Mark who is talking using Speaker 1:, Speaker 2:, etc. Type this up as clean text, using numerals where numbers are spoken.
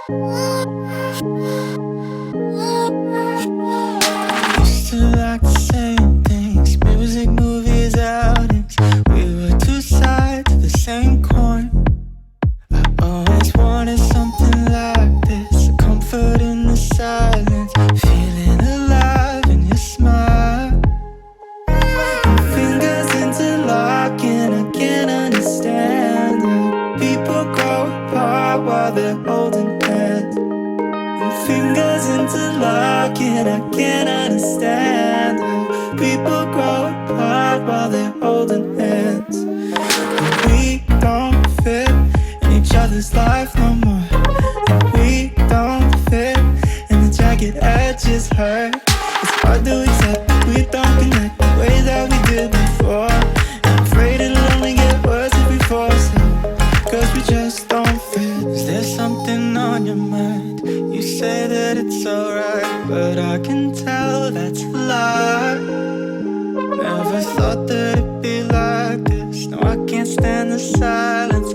Speaker 1: Used to like the same things, music, movies, outings. We were two sides of the same coin. I always wanted something like this, a comfort in the silence, feeling alive in your smile. Fingers interlocking, I can't understand how people grow apart while they're holding hands. Fingers interlocking, I can't understand how people grow apart while they're holding hands. And we don't fit in each other's life no more. And we don't fit, and the jagged edges hurt. It's hard to accept that we don't connect the way that we did before. And I'm afraid it'll only get worse if we force it, 'cause we just don't fit. Is there something on your mind? You say that it's alright, but I can tell that's a lie. Never thought that it'd be like this. No, I can't stand the silence.